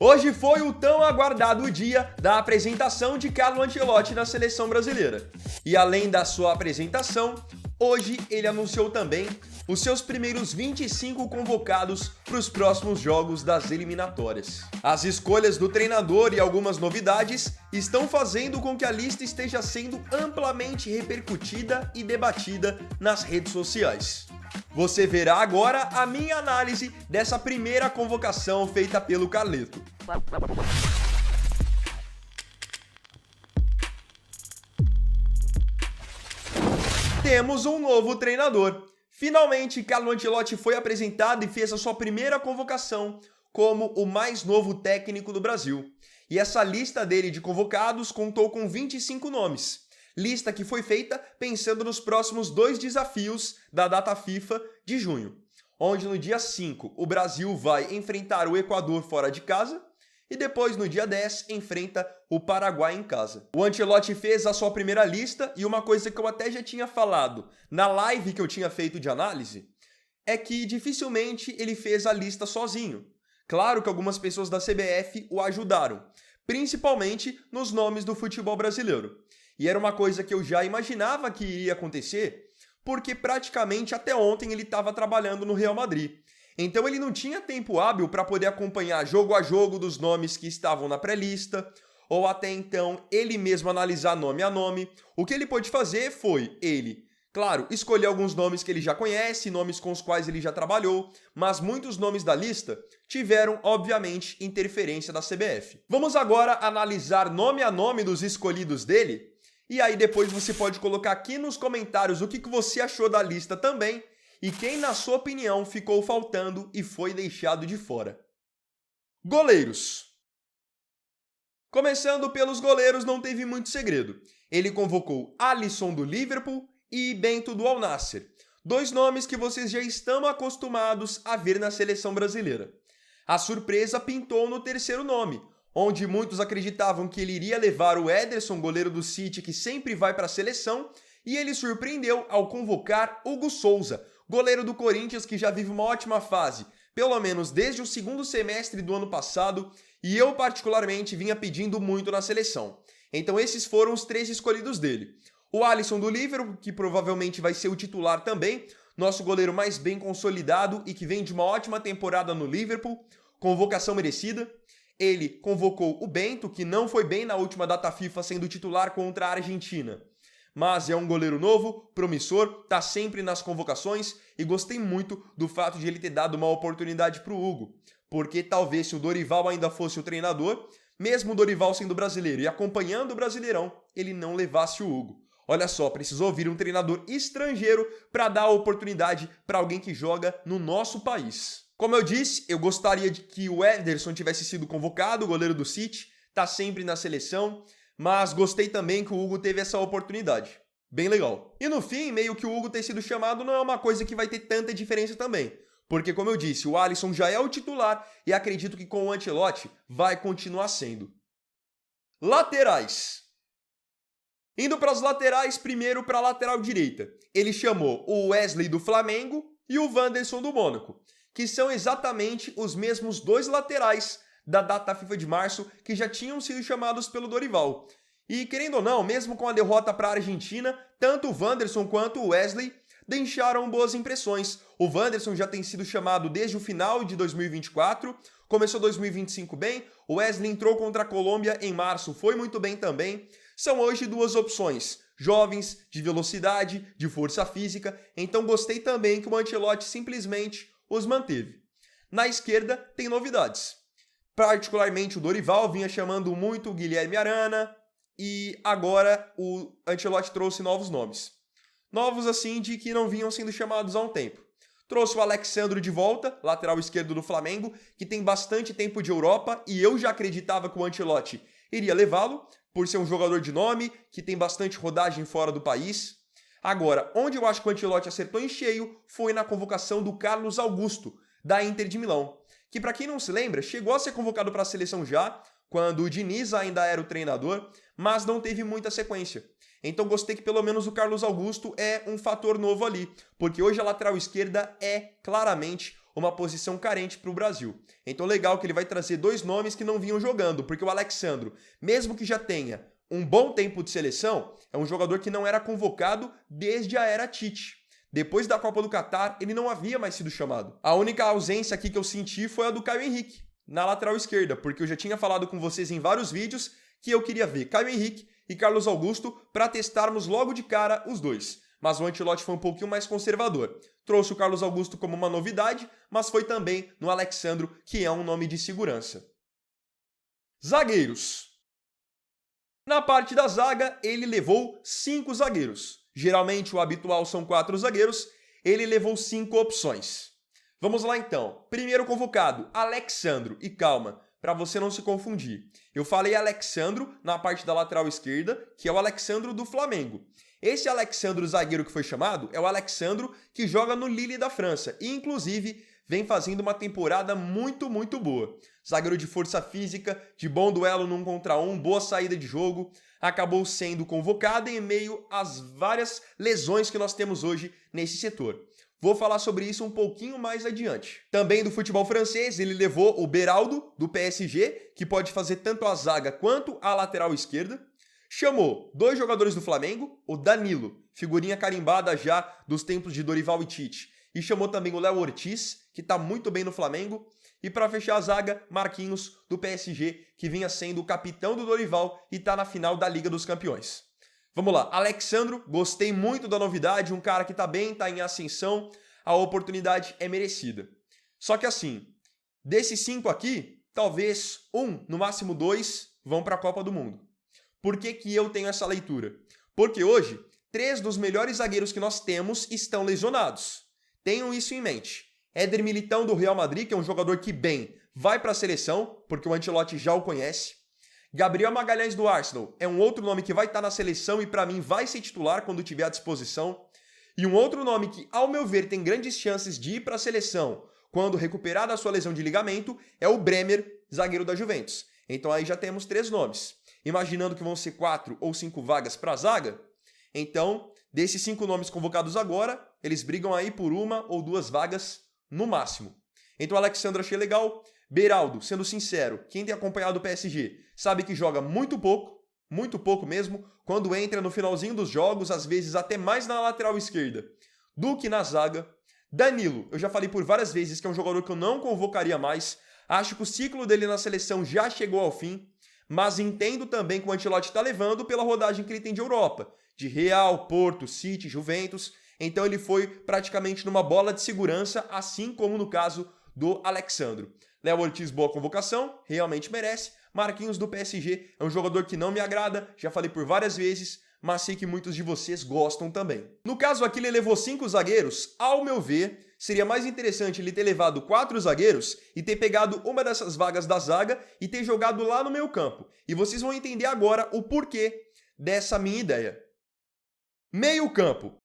Hoje foi o tão aguardado dia da apresentação de Carlo Ancelotti na seleção brasileira. E além da sua apresentação, hoje ele anunciou também os seus primeiros 25 convocados para os próximos jogos das eliminatórias. As escolhas do treinador e algumas novidades estão fazendo com que a lista esteja sendo amplamente repercutida e debatida nas redes sociais. Você verá agora a minha análise dessa primeira convocação feita pelo Carleto. Temos um novo treinador. Finalmente, Carlo Ancelotti foi apresentado e fez a sua primeira convocação como o mais novo técnico do Brasil. E essa lista dele de convocados contou com 25 nomes. Lista que foi feita pensando nos próximos 2 desafios da data FIFA de junho, onde no dia 5 o Brasil vai enfrentar o Equador fora de casa e depois no dia 10 enfrenta o Paraguai em casa. O Ancelotti fez a sua primeira lista e uma coisa que eu até já tinha falado na live que eu tinha feito de análise é que dificilmente ele fez a lista sozinho. Claro que algumas pessoas da CBF o ajudaram, principalmente nos nomes do futebol brasileiro. E era uma coisa que eu já imaginava que iria acontecer, porque praticamente até ontem ele estava trabalhando no Real Madrid. Então ele não tinha tempo hábil para poder acompanhar jogo a jogo dos nomes que estavam na pré-lista, ou até então ele mesmo analisar nome a nome. O que ele pôde fazer foi claro, escolher alguns nomes que ele já conhece, nomes com os quais ele já trabalhou, mas muitos nomes da lista tiveram, obviamente, interferência da CBF. Vamos agora analisar nome a nome dos escolhidos dele, e aí depois você pode colocar aqui nos comentários o que você achou da lista também e quem, na sua opinião, ficou faltando e foi deixado de fora. Goleiros. Começando pelos goleiros, não teve muito segredo. Ele convocou Alisson do Liverpool e Bento do Al Nassr. 2 nomes que vocês já estão acostumados a ver na seleção brasileira. A surpresa pintou no terceiro nome, onde muitos acreditavam que ele iria levar o Ederson, goleiro do City, que sempre vai para a seleção, e ele surpreendeu ao convocar Hugo Souza, goleiro do Corinthians, que já vive uma ótima fase, pelo menos desde o segundo semestre do ano passado, e eu particularmente vinha pedindo muito na seleção. Então esses foram os 3 escolhidos dele. O Alisson do Liverpool, que provavelmente vai ser o titular também, nosso goleiro mais bem consolidado e que vem de uma ótima temporada no Liverpool, convocação merecida. Ele convocou o Bento, que não foi bem na última data FIFA sendo titular contra a Argentina. Mas é um goleiro novo, promissor, tá sempre nas convocações e gostei muito do fato de ele ter dado uma oportunidade para o Hugo. Porque talvez se o Dorival ainda fosse o treinador, mesmo o Dorival sendo brasileiro e acompanhando o Brasileirão, ele não levasse o Hugo. Olha só, precisou vir um treinador estrangeiro para dar a oportunidade para alguém que joga no nosso país. Como eu disse, eu gostaria de que o Ederson tivesse sido convocado, o goleiro do City, tá sempre na seleção, mas gostei também que o Hugo teve essa oportunidade. Bem legal. E no fim, meio que o Hugo ter sido chamado não é uma coisa que vai ter tanta diferença também, porque como eu disse, o Alisson já é o titular e acredito que com o Ancelotti vai continuar sendo. Laterais. Indo para as laterais, primeiro para a lateral direita. Ele chamou o Wesley do Flamengo e o Wanderson do Mônaco, que são exatamente os mesmos 2 laterais da data FIFA de março que já tinham sido chamados pelo Dorival. E querendo ou não, mesmo com a derrota para a Argentina, tanto o Wanderson quanto o Wesley deixaram boas impressões. O Wanderson já tem sido chamado desde o final de 2024, começou 2025 bem, o Wesley entrou contra a Colômbia em março, foi muito bem também. São hoje 2 opções, jovens, de velocidade, de força física, então gostei também que o Ancelotti simplesmente os manteve. Na esquerda tem novidades. Particularmente o Dorival vinha chamando muito o Guilherme Arana e agora o Ancelotti trouxe novos nomes. Novos assim de que não vinham sendo chamados há um tempo. Trouxe o Alexandro de volta, lateral esquerdo do Flamengo, que tem bastante tempo de Europa e eu já acreditava que o Ancelotti iria levá-lo, por ser um jogador de nome, que tem bastante rodagem fora do país. Agora, onde eu acho que o Ancelotti acertou em cheio foi na convocação do Carlos Augusto, da Inter de Milão, que para quem não se lembra, chegou a ser convocado para a seleção já, quando o Diniz ainda era o treinador, mas não teve muita sequência. Então gostei que pelo menos o Carlos Augusto é um fator novo ali, porque hoje a lateral esquerda é claramente uma posição carente para o Brasil. Então legal que ele vai trazer dois nomes que não vinham jogando, porque o Alex Sandro, mesmo que já tenha um bom tempo de seleção, é um jogador que não era convocado desde a era Tite. Depois da Copa do Catar, ele não havia mais sido chamado. A única ausência aqui que eu senti foi a do Caio Henrique, na lateral esquerda, porque eu já tinha falado com vocês em vários vídeos que eu queria ver Caio Henrique e Carlos Augusto para testarmos logo de cara os dois. Mas o Ancelotti foi um pouquinho mais conservador. Trouxe o Carlos Augusto como uma novidade, mas foi também no Alex Sandro, que é um nome de segurança. Zagueiros. Na parte da zaga, ele levou 5 zagueiros. Geralmente o habitual são 4 zagueiros, ele levou 5 opções. Vamos lá então. Primeiro convocado, Alex Sandro. E calma, para você não se confundir. Eu falei Alex Sandro na parte da lateral esquerda, que é o Alex Sandro do Flamengo. Esse Alex Sandro zagueiro que foi chamado é o Alex Sandro que joga no Lille da França e inclusive vem fazendo uma temporada muito boa. Zagueiro de força física, de bom duelo no 1 contra 1, boa saída de jogo, acabou sendo convocado em meio às várias lesões que nós temos hoje nesse setor. Vou falar sobre isso um pouquinho mais adiante. Também do futebol francês, ele levou o Beraldo, do PSG, que pode fazer tanto a zaga quanto a lateral esquerda. Chamou 2 jogadores do Flamengo, o Danilo, figurinha carimbada já dos tempos de Dorival e Tite, e chamou também o Léo Ortiz, que está muito bem no Flamengo. E para fechar a zaga, Marquinhos, do PSG, que vinha sendo o capitão do Dorival e está na final da Liga dos Campeões. Vamos lá, Alex Sandro, gostei muito da novidade, um cara que está bem, está em ascensão, a oportunidade é merecida. Só que assim, desses 5 aqui, talvez 1, no máximo 2, vão para a Copa do Mundo. Por que que eu tenho essa leitura? Porque hoje, 3 dos melhores zagueiros que nós temos estão lesionados. Tenham isso em mente. Éder Militão do Real Madrid, que é um jogador que bem vai para a seleção, porque o Ancelotti já o conhece. Gabriel Magalhães do Arsenal é um outro nome que vai estar na seleção e para mim vai ser titular quando tiver à disposição. E um outro nome que, ao meu ver, tem grandes chances de ir para a seleção quando recuperar da sua lesão de ligamento é o Bremer, zagueiro da Juventus. Então aí já temos 3 nomes. Imaginando que vão ser 4 ou 5 vagas para a zaga, então, desses 5 nomes convocados agora, eles brigam aí por 1 ou 2 vagas no máximo. Então, Alex Sandro achei legal. Beraldo, sendo sincero, quem tem acompanhado o PSG sabe que joga muito pouco mesmo, quando entra no finalzinho dos jogos, às vezes até mais na lateral esquerda do que na zaga. Danilo, eu já falei por várias vezes que é um jogador que eu não convocaria mais, acho que o ciclo dele na seleção já chegou ao fim, mas entendo também que o Ancelotti está levando pela rodagem que ele tem de Europa, de Real, Porto, City, Juventus, então ele foi praticamente numa bola de segurança, assim como no caso do Alex Sandro. Léo Ortiz, boa convocação, realmente merece. Marquinhos do PSG é um jogador que não me agrada, já falei por várias vezes, mas sei que muitos de vocês gostam também. No caso aqui ele levou 5 zagueiros, ao meu ver, seria mais interessante ele ter levado 4 zagueiros e ter pegado uma dessas vagas da zaga e ter jogado lá no meio campo. E vocês vão entender agora o porquê dessa minha ideia. Meio campo.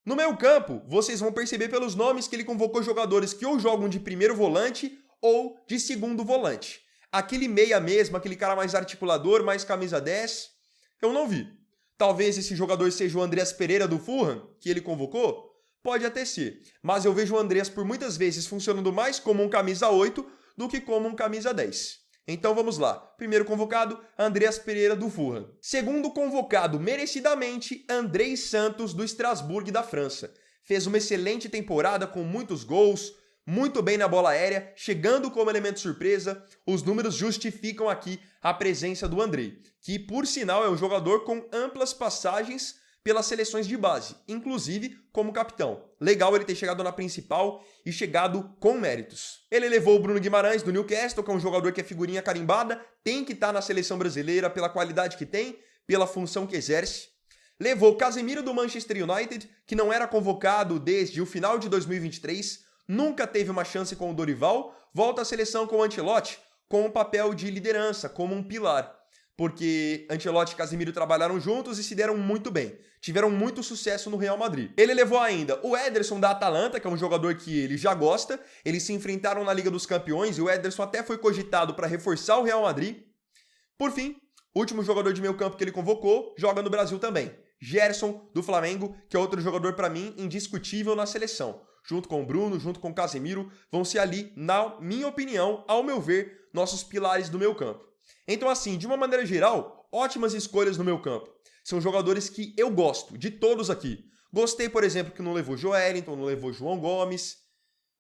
No meio campo, vocês vão perceber pelos nomes que ele convocou jogadores que ou jogam de primeiro volante ou de segundo volante. Aquele meia mesmo, aquele cara mais articulador, mais camisa 10, eu não vi. Talvez esse jogador seja o Andreas Pereira do Fulham, que ele convocou? Pode até ser, mas eu vejo o Andreas por muitas vezes funcionando mais como um camisa 8 do que como um camisa 10. Então vamos lá. Primeiro convocado, Andreas Pereira do Fulham. Segundo convocado, merecidamente, Andrei Santos do Strasbourg da França. Fez uma excelente temporada com muitos gols, muito bem na bola aérea, chegando como elemento surpresa. Os números justificam aqui a presença do Andrei, que por sinal é um jogador com amplas passagens pelas seleções de base, inclusive como capitão. Legal ele ter chegado na principal e chegado com méritos. Ele levou o Bruno Guimarães do Newcastle, que é um jogador que é figurinha carimbada, tem que estar na seleção brasileira pela qualidade que tem, pela função que exerce. Levou Casemiro do Manchester United, que não era convocado desde o final de 2023, nunca teve uma chance com o Dorival, volta à seleção com o Ancelotti, com um papel de liderança, como um pilar. Porque Ancelotti e Casemiro trabalharam juntos e se deram muito bem. Tiveram muito sucesso no Real Madrid. Ele levou ainda o Ederson da Atalanta, que é um jogador que ele já gosta. Eles se enfrentaram na Liga dos Campeões e o Ederson até foi cogitado para reforçar o Real Madrid. Por fim, o último jogador de meio campo que ele convocou joga no Brasil também. Gerson, do Flamengo, que é outro jogador para mim indiscutível na seleção. junto com o Bruno, junto com o Casemiro, vão ser ali, na minha opinião, ao meu ver, nossos pilares do meio campo. Então assim, de uma maneira geral, ótimas escolhas no meio campo. São jogadores que eu gosto, de todos aqui. Gostei, por exemplo, que não levou Joelinton, não levou João Gomes.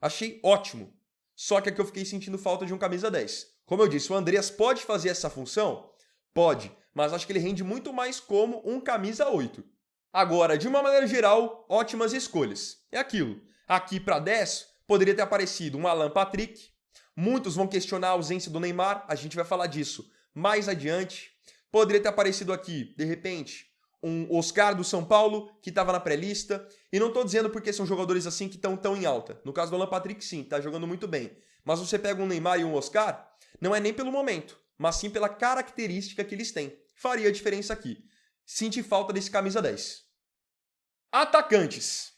Achei ótimo. Só que aqui eu fiquei sentindo falta de um camisa 10. Como eu disse, o Andreas pode fazer essa função? Pode, mas acho que ele rende muito mais como um camisa 8. Agora, de uma maneira geral, ótimas escolhas. É aquilo. Aqui para 10, poderia ter aparecido um Alan Patrick. Muitos vão questionar a ausência do Neymar, a gente vai falar disso mais adiante. Poderia ter aparecido aqui, de repente, um Oscar do São Paulo, que estava na pré-lista. E não estou dizendo porque são jogadores assim que estão tão em alta. No caso do Alan Patrick, sim, está jogando muito bem. Mas você pega um Neymar e um Oscar, não é nem pelo momento, mas sim pela característica que eles têm. Faria a diferença aqui. Senti falta desse camisa 10. Atacantes.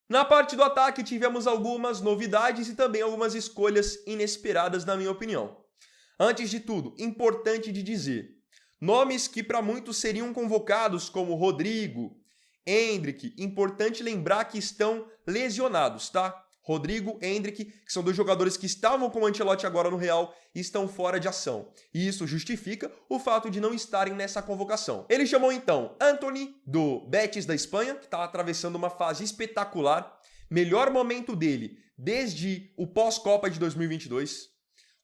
Na parte do ataque tivemos algumas novidades e também algumas escolhas inesperadas, na minha opinião. Antes de tudo, importante de dizer, nomes que para muitos seriam convocados como Rodrigo, Endrick, importante lembrar que estão lesionados, tá? Rodrigo, Endrick, que são dois jogadores que estavam com o Ancelotti agora no Real e estão fora de ação. E isso justifica o fato de não estarem nessa convocação. Ele chamou então Antony, do Betis da Espanha, que está atravessando uma fase espetacular, melhor momento dele desde o pós-Copa de 2022.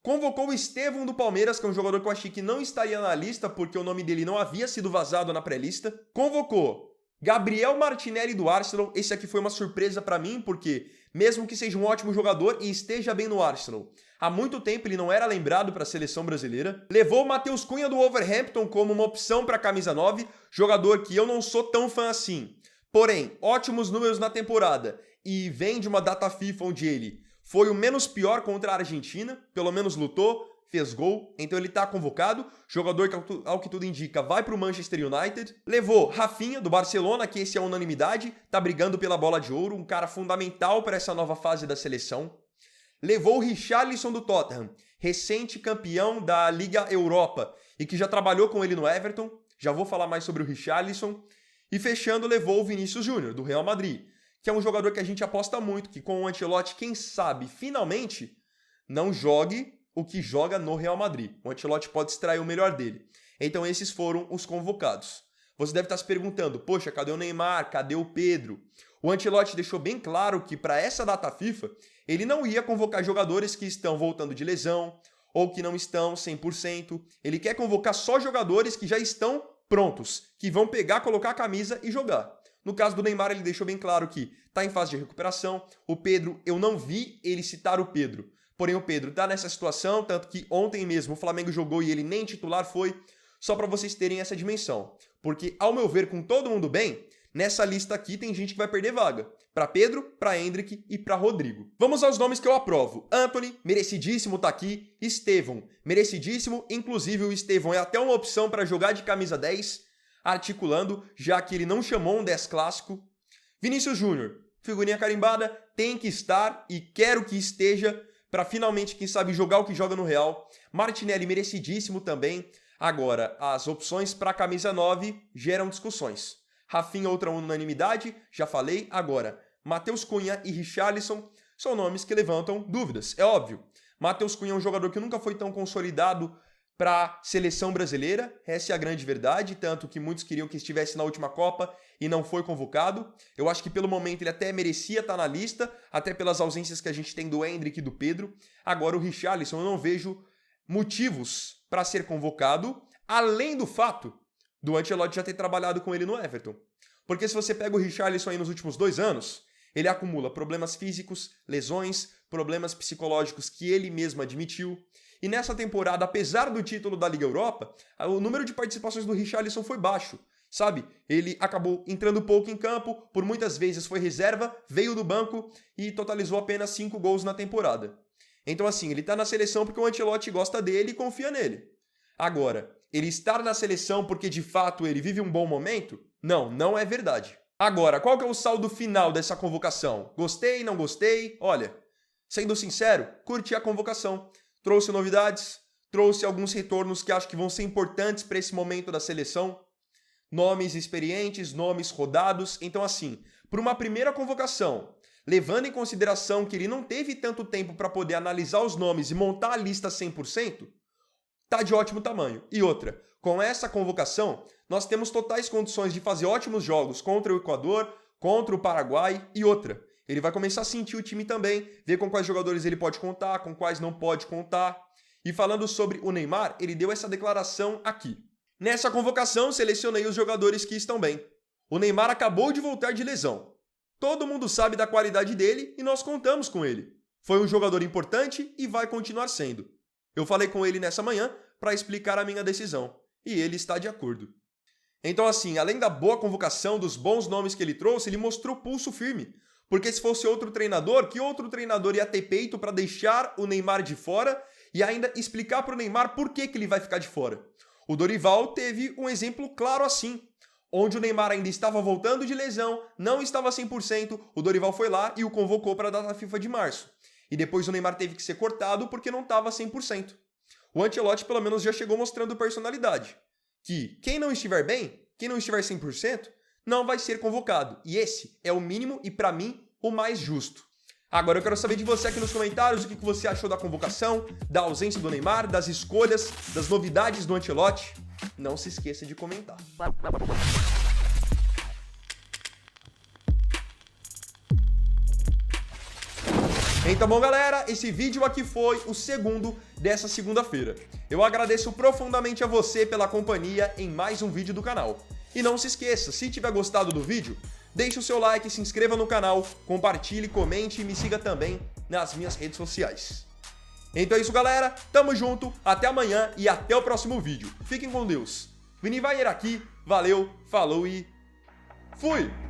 Convocou o Estevão do Palmeiras, que é um jogador que eu achei que não estaria na lista porque o nome dele não havia sido vazado na pré-lista. Convocou Gabriel Martinelli do Arsenal. Esse aqui foi uma surpresa para mim, porque mesmo que seja um ótimo jogador e esteja bem no Arsenal, há muito tempo ele não era lembrado para a seleção brasileira. Levou o Matheus Cunha do Wolverhampton como uma opção para a camisa 9, jogador que eu não sou tão fã assim. Porém, ótimos números na temporada e vem de uma data FIFA onde ele foi o menos pior contra a Argentina, pelo menos lutou, fez gol, então ele está convocado. Jogador que, ao que tudo indica, vai para o Manchester United. Levou Rafinha, do Barcelona, que esse é unanimidade, está brigando pela bola de ouro, um cara fundamental para essa nova fase da seleção. Levou o Richarlison do Tottenham, recente campeão da Liga Europa, e que já trabalhou com ele no Everton. Já vou falar mais sobre o Richarlison. E fechando, levou o Vinícius Júnior, do Real Madrid, que é um jogador que a gente aposta muito, que com o Ancelotti, quem sabe, finalmente, não jogue o que joga no Real Madrid. O Ancelotti pode extrair o melhor dele. Então esses foram os convocados. Você deve estar se perguntando, poxa, cadê o Neymar? Cadê o Pedro? O Ancelotti deixou bem claro que para essa data FIFA, ele não ia convocar jogadores que estão voltando de lesão ou que não estão 100%. Ele quer convocar só jogadores que já estão prontos, que vão pegar, colocar a camisa e jogar. No caso do Neymar, ele deixou bem claro que está em fase de recuperação. O Pedro, eu não vi ele citar o Pedro. Porém, o Pedro está nessa situação, tanto que ontem mesmo o Flamengo jogou e ele nem titular foi, só para vocês terem essa dimensão. Porque, ao meu ver, com todo mundo bem, nessa lista aqui tem gente que vai perder vaga. Para Pedro, para Endrick e para Rodrigo. Vamos aos nomes que eu aprovo. Antony, merecidíssimo tá aqui. Estevão, merecidíssimo. Inclusive, o Estevão é até uma opção para jogar de camisa 10, articulando, já que ele não chamou um 10 clássico. Vinícius Júnior, figurinha carimbada, tem que estar e quero que esteja para finalmente, quem sabe, jogar o que joga no Real. Martinelli, merecidíssimo também. Agora, as opções para a camisa 9 geram discussões. Rafinha, outra unanimidade, já falei. Agora, Matheus Cunha e Richarlison são nomes que levantam dúvidas, é óbvio. Matheus Cunha é um jogador que nunca foi tão consolidado para a seleção brasileira, essa é a grande verdade, tanto que muitos queriam que estivesse na última Copa e não foi convocado. Eu acho que pelo momento ele até merecia estar na lista, até pelas ausências que a gente tem do Endrick e do Pedro. Agora o Richarlison, eu não vejo motivos para ser convocado, além do fato do Ancelotti já ter trabalhado com ele no Everton. Porque se você pega o Richarlison aí nos últimos 2 anos, ele acumula problemas físicos, lesões, problemas psicológicos que ele mesmo admitiu. E nessa temporada, apesar do título da Liga Europa, o número de participações do Richarlison foi baixo, sabe? Ele acabou entrando pouco em campo, por muitas vezes foi reserva, veio do banco e totalizou apenas 5 gols na temporada. Então assim, ele tá na seleção porque o Ancelotti gosta dele e confia nele. Agora, ele estar na seleção porque de fato ele vive um bom momento? Não, não é verdade. Agora, qual que é o saldo final dessa convocação? Gostei, não gostei? Olha, sendo sincero, curti a convocação. Trouxe novidades, trouxe alguns retornos que acho que vão ser importantes para esse momento da seleção. Nomes experientes, nomes rodados. Então assim, por uma primeira convocação, levando em consideração que ele não teve tanto tempo para poder analisar os nomes e montar a lista 100%, tá de ótimo tamanho. E outra, com essa convocação, nós temos totais condições de fazer ótimos jogos contra o Equador, contra o Paraguai e outra. Ele vai começar a sentir o time também, ver com quais jogadores ele pode contar, com quais não pode contar. E falando sobre o Neymar, ele deu essa declaração aqui. Nessa convocação, selecionei os jogadores que estão bem. O Neymar acabou de voltar de lesão. Todo mundo sabe da qualidade dele e nós contamos com ele. Foi um jogador importante e vai continuar sendo. Eu falei com ele nessa manhã para explicar a minha decisão. E ele está de acordo. Então assim, além da boa convocação, dos bons nomes que ele trouxe, ele mostrou pulso firme. Porque se fosse outro treinador, que outro treinador ia ter peito para deixar o Neymar de fora e ainda explicar para o Neymar por que ele vai ficar de fora? O Dorival teve um exemplo claro assim, onde o Neymar ainda estava voltando de lesão, não estava 100%, o Dorival foi lá e o convocou para a data FIFA de março. E depois o Neymar teve que ser cortado porque não estava 100%. O Ancelotti pelo menos já chegou mostrando personalidade. Que quem não estiver bem, quem não estiver 100%, não vai ser convocado. E esse é o mínimo e, para mim, o mais justo. Agora eu quero saber de você aqui nos comentários o que você achou da convocação, da ausência do Neymar, das escolhas, das novidades do Ancelotti. Não se esqueça de comentar. Então, bom, galera, esse vídeo aqui foi o segundo dessa segunda-feira. Eu agradeço profundamente a você pela companhia em mais um vídeo do canal. E não se esqueça, se tiver gostado do vídeo, deixe o seu like, se inscreva no canal, compartilhe, comente e me siga também nas minhas redes sociais. Então é isso, galera. Tamo junto, até amanhã e até o próximo vídeo. Fiquem com Deus. Vini Vaier aqui, valeu, falou e fui!